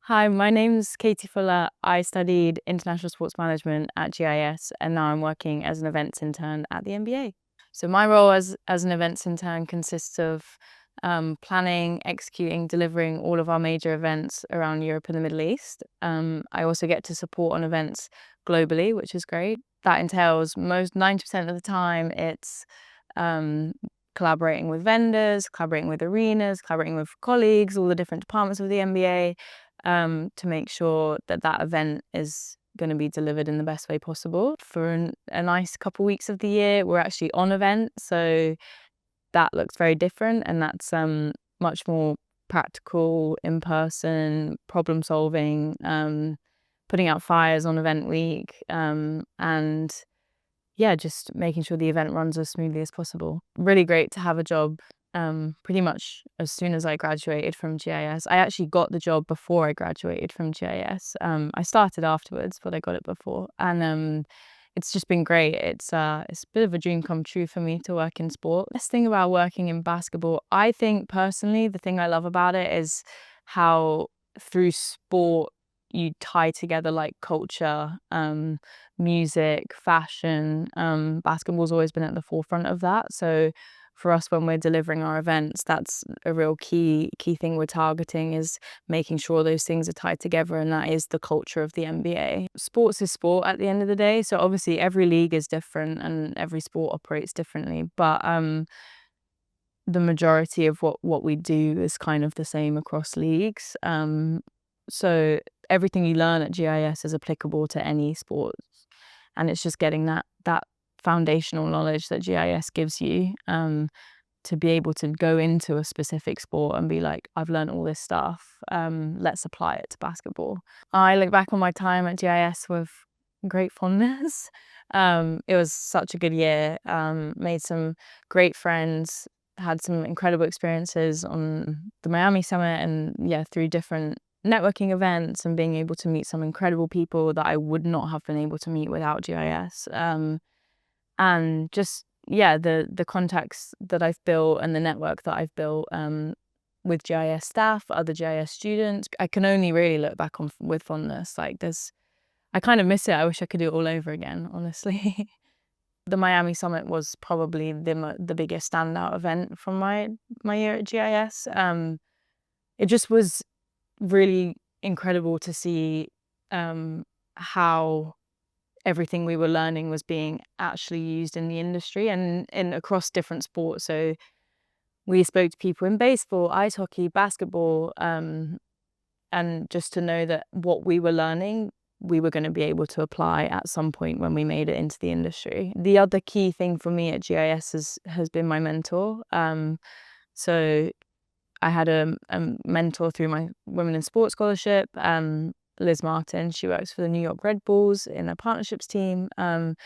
Hi, my name's Katie Fuller. I studied international sports management at GIS and now I'm working as an events intern at the NBA. So my role as an events intern consists of planning, executing, delivering all of our major events around Europe and the Middle East. I also get to support on events globally, which is great. That entails most 90% of the time it's um, collaborating with vendors, collaborating with arenas, collaborating with colleagues, all the different departments of the NBA, to make sure that that event is going to be delivered in the best way possible. For a nice couple weeks of the year, we're actually on event, so that looks very different, and that's much more practical, in person, problem solving, putting out fires on event week, and yeah, just making sure the event runs as smoothly as possible. Really great to have a job pretty much as soon as I graduated from GIS. I actually got the job before I graduated from GIS. I started afterwards, but I got it before. And it's just been great. It's a bit of a dream come true for me to work in sport. Best thing about working in basketball, I think personally, the thing I love about it is how through sport you tie together like culture, music, fashion. Basketball's always been at the forefront of that. So for us, when we're delivering our events, that's a real key thing we're targeting, is making sure those things are tied together, and that is the culture of the NBA. Sports is sport at the end of the day, so obviously every league is different and every sport operates differently, but the majority of what we do is kind of the same across leagues. So everything you learn at GIS is applicable to any sport, and it's just getting that foundational knowledge that GIS gives you, to be able to go into a specific sport and be like, I've learned all this stuff, let's apply it to basketball. I look back on my time at GIS with great fondness. It was such a good year, made some great friends, had some incredible experiences on the Miami Summit and yeah, through different networking events, and being able to meet some incredible people that I would not have been able to meet without GIS. And just, yeah, the contacts that I've built and the network that I've built with GIS staff, other GIS students, I can only really look back on with fondness. Like I kind of miss it. I wish I could do it all over again, honestly. The Miami Summit was probably the biggest standout event from my year at GIS. It just was really incredible to see how everything we were learning was being actually used in the industry and across different sports. So we spoke to people in baseball, ice hockey, basketball, and just to know that what we were learning, we were going to be able to apply at some point when we made it into the industry. The other key thing for me at GIS has been my mentor. So I had a mentor through my Women in Sports Scholarship, Liz Martin. She works for the New York Red Bulls in a partnerships team. And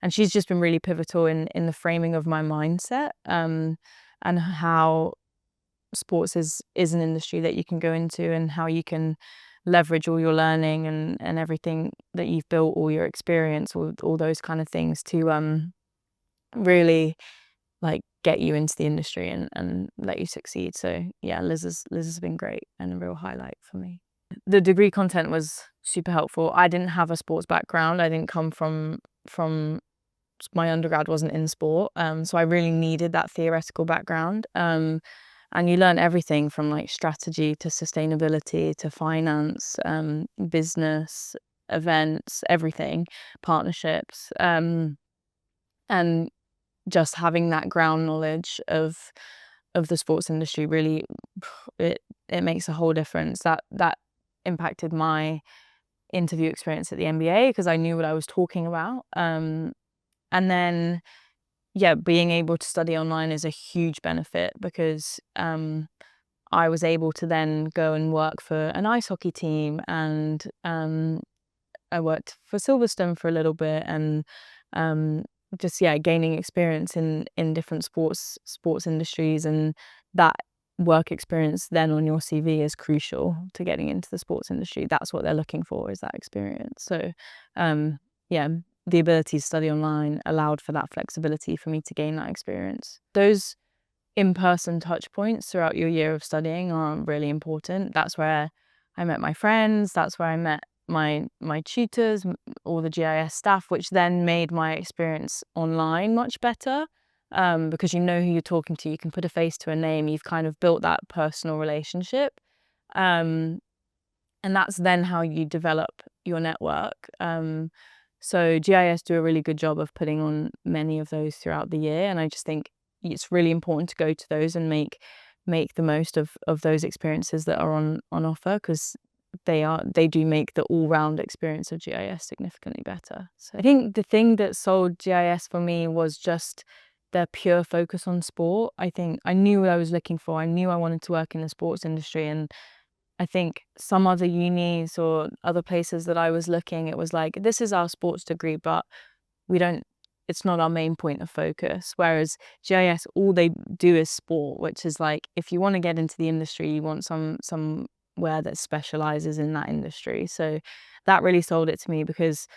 she's just been really pivotal in the framing of my mindset, and how sports is an industry that you can go into, and how you can leverage all your learning and everything that you've built, all your experience, all those kind of things to really like get you into the industry and let you succeed. So yeah, Liz has been great and a real highlight for me. The degree content was super helpful. I didn't have a sports background. I didn't come from my undergrad wasn't in sport. So I really needed that theoretical background. And you learn everything from like strategy to sustainability to finance, business, events, everything, partnerships. And just having that ground knowledge of the sports industry, really, it makes a whole difference. That impacted my interview experience at the NBA because I knew what I was talking about. And then, yeah, being able to study online is a huge benefit because I was able to then go and work for an ice hockey team, and I worked for Silverstone for a little bit, and just gaining experience in different sports industries, and that work experience then on your CV is crucial to getting into the sports industry. That's what they're looking for, is that experience. So yeah, the ability to study online allowed for that flexibility for me to gain that experience. Those in-person touch points throughout your year of studying are really important. That's where I met my friends. That's where I met my tutors, all the GIS staff, which then made my experience online much better. Because you know who you're talking to, you can put a face to a name. You've kind of built that personal relationship. Um, and that's then how you develop your network. So GIS do a really good job of putting on many of those throughout the year, and I just think it's really important to go to those and make the most of those experiences that are on offer, because they do make the all-round experience of GIS significantly better. So I think the thing that sold GIS for me was just their pure focus on sport. I think I knew what I was looking for. I knew I wanted to work in the sports industry, and I think some other unis or other places that I was looking, it was like, this is our sports degree, but we don't, it's not our main point of focus. Whereas GIS, all they do is sport, which is like, if you want to get into the industry, you want somewhere that specializes in that industry. So that really sold it to me, because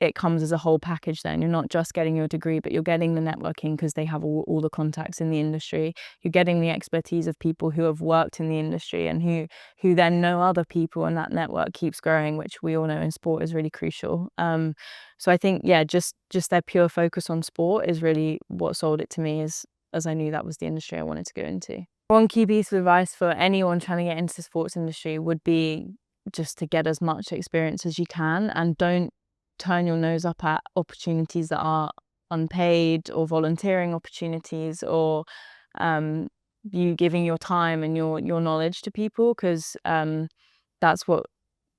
it comes as a whole package then. You're not just getting your degree, but you're getting the networking because they have all the contacts in the industry. You're getting the expertise of people who have worked in the industry and who then know other people, and that network keeps growing, which we all know in sport is really crucial. So I think, yeah, just their pure focus on sport is really what sold it to me, as I knew that was the industry I wanted to go into. One key piece of advice for anyone trying to get into the sports industry would be just to get as much experience as you can, and don't turn your nose up at opportunities that are unpaid, or volunteering opportunities, or you giving your time and your knowledge to people, because that's what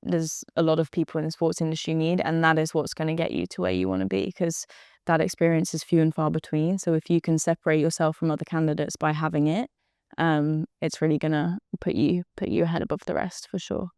there's a lot of people in the sports industry need, and that is what's going to get you to where you want to be, because that experience is few and far between. So if you can separate yourself from other candidates by having it, it's really going to put you ahead above the rest, for sure.